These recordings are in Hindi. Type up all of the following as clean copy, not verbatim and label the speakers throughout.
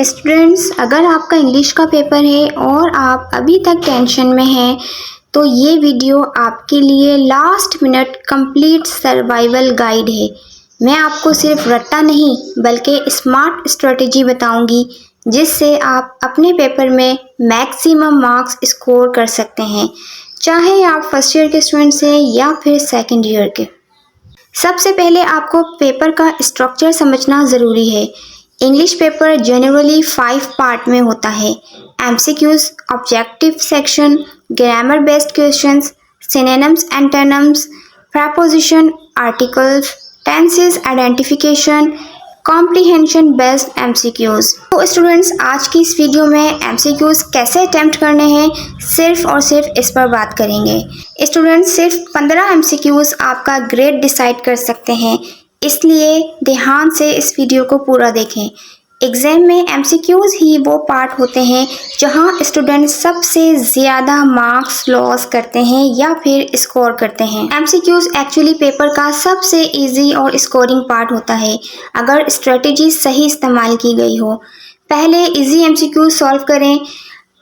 Speaker 1: स्टूडेंट्स, अगर आपका इंग्लिश का पेपर है और आप अभी तक टेंशन में हैं तो ये वीडियो आपके लिए last minute complete survival guide है। मैं आपको सिर्फ रट्टा नहीं बल्कि स्मार्ट स्ट्रेटजी बताऊंगी जिससे आप अपने पेपर में मैक्सिमम मार्क्स स्कोर कर सकते हैं, चाहे आप फर्स्ट ईयर के स्टूडेंट्स हैं या फिर सेकेंड ईयर के। सबसे पहले आपको पेपर का स्ट्रक्चर समझना ज़रूरी है। इंग्लिश पेपर जनरली 5 पार्ट में होता है। MCQs, objective section, grammar based questions, synonyms, antonyms, preposition, articles, tenses identification, comprehension based MCQs. तो स्टूडेंट्स, आज की इस वीडियो में एमसीक्यूज कैसे अटेम्प्ट करने हैं सिर्फ और सिर्फ इस पर बात करेंगे। स्टूडेंट्स, सिर्फ 15 एमसीक्यूज आपका ग्रेड डिसाइड कर सकते हैं, इसलिए ध्यान से इस वीडियो को पूरा देखें। एग्जाम में एमसीक्यूज ही वो पार्ट होते हैं जहां स्टूडेंट सबसे ज़्यादा मार्क्स लॉस करते हैं या फिर स्कोर करते हैं। एमसीक्यूज एक्चुअली पेपर का सबसे इजी और स्कोरिंग पार्ट होता है अगर स्ट्रेटेजी सही इस्तेमाल की गई हो। पहले इजी एमसीक्यूज सॉल्व करें,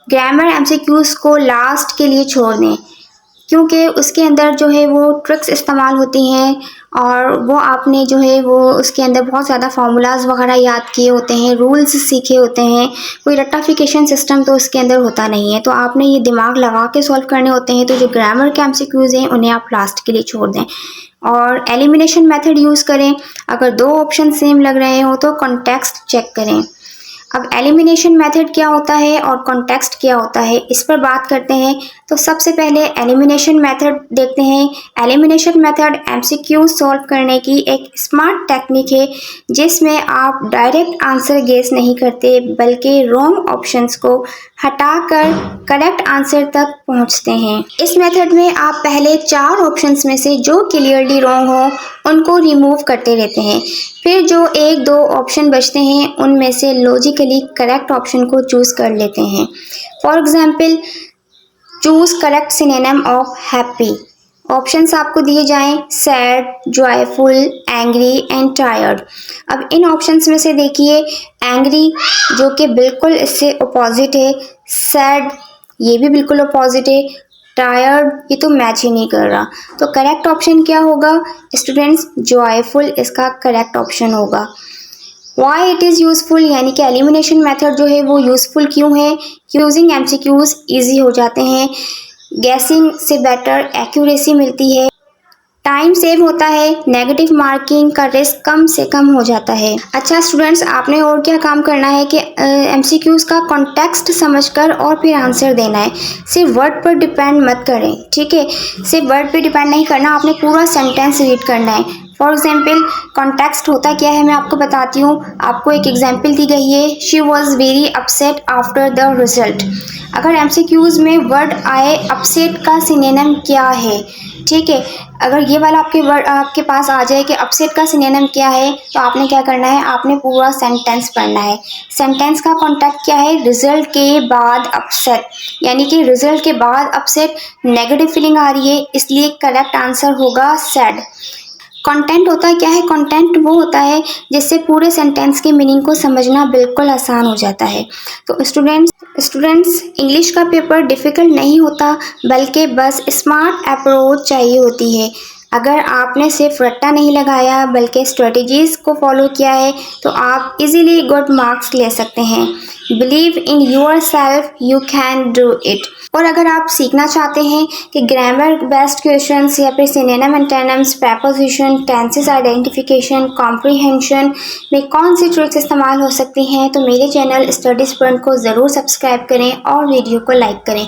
Speaker 1: ग्रामर एमसीक्यूज को लास्ट के लिए छोड़ दें क्योंकि उसके अंदर जो है वो ट्रिक्स इस्तेमाल होती हैं और वो आपने जो है वो उसके अंदर बहुत ज़्यादा फार्मूलाज वगैरह याद किए होते हैं, रूल्स सीखे होते हैं, कोई रट्टाफिकेशन सिस्टम तो उसके अंदर होता नहीं है, तो आपने ये दिमाग लगा के सॉल्व करने होते हैं। तो जो ग्रामर के एमसीक्यूज हैं उन्हें आप लास्ट के लिए छोड़ दें और एलिमिनेशन मेथड यूज़ करें। अगर 2 ऑप्शन सेम लग रहे हो तो कॉन्टेक्स्ट चेक करें। अब एलिमिनेशन मेथड क्या होता है और कॉन्टेक्स्ट क्या होता है, इस पर बात करते हैं। तो सबसे पहले एलिमिनेशन मेथड देखते हैं। एलिमिनेशन मेथड एमसीक्यू सॉल्व करने की एक स्मार्ट टेक्निक है जिसमें आप डायरेक्ट आंसर गेस नहीं करते बल्कि रॉन्ग ऑप्शंस को हटाकर करेक्ट आंसर तक पहुंचते हैं। इस मेथड में आप पहले 4 ऑप्शंस में से जो क्लियरली रॉन्ग हो उनको रिमूव करते रहते हैं, फिर जो 1-2 ऑप्शन बचते हैं उनमें से लॉजिकली करेक्ट ऑप्शन को चूज़ कर लेते हैं। For example, choose correct synonym of happy. Options आपको दिए जाएं sad, joyful, angry and tired. अब इन ऑप्शंस में से देखिए, एंग्री जो कि बिल्कुल इससे अपोजिट है, सैड ये भी बिल्कुल अपोजिट है, टायर्ड ये तो मैच ही नहीं कर रहा। तो करेक्ट ऑप्शन क्या होगा स्टूडेंट्स? जॉयफुल इसका करेक्ट ऑप्शन होगा। वाई इट इज़ यूज़फुल, यानी कि एलिमिनेशन मेथड जो है वो यूज़फुल क्यों है? यूजिंग एमसीक्यूज ईजी हो जाते हैं, गैसिंग से बेटर एक्यूरेसी मिलती है, टाइम सेव होता है, नेगेटिव मार्किंग का रिस्क कम से कम हो जाता है। अच्छा स्टूडेंट्स, आपने और क्या काम करना है कि एमसीक्यूज का कॉन्टेक्स्ट समझकर और फिर आंसर देना है। सिर्फ वर्ड पर डिपेंड मत करें, ठीक है? सिर्फ वर्ड पे डिपेंड नहीं करना, आपने पूरा सेंटेंस रीड करना है। फॉर एग्जाम्पल, कॉन्टेक्स्ट होता क्या है मैं आपको बताती हूँ। आपको एक एग्जाम्पल दी गई है, she was very upset after the result. अगर एमसीक्यूज में वर्ड आए अपसेट का सिनोनिम क्या है, ठीक है? अगर ये वाला आपके पास आ जाए कि अपसेट का सिनोनिम क्या है, तो आपने क्या करना है, आपने पूरा सेंटेंस पढ़ना है। सेंटेंस का कॉन्टेक्स्ट क्या है? रिजल्ट के बाद अपसेट, यानी कि रिजल्ट के बाद अपसेट, नेगेटिव फीलिंग आ रही है, इसलिए करेक्ट आंसर होगा सैड। कंटेंट होता क्या है? कंटेंट वो होता है जिससे पूरे सेंटेंस के मीनिंग को समझना बिल्कुल आसान हो जाता है। तो स्टूडेंट्स, इंग्लिश का पेपर डिफ़िकल्ट नहीं होता बल्कि बस स्मार्ट अप्रोच चाहिए होती है। अगर आपने सिर्फ रट्टा नहीं लगाया बल्कि स्ट्रेटजीज़ को फॉलो किया है तो आप इजीली गुड मार्क्स ले सकते हैं। Believe in your self, you can do it. और अगर आप सीखना चाहते हैं कि ग्रामर बेस्ड क्वेश्चंस या फिर synonym, antonyms, preposition, tenses identification, comprehension में कौन सी ट्रिक्स इस्तेमाल हो सकती हैं, तो मेरे चैनल स्टडीज़ पॉइंट को ज़रूर सब्सक्राइब करें और वीडियो को लाइक करें।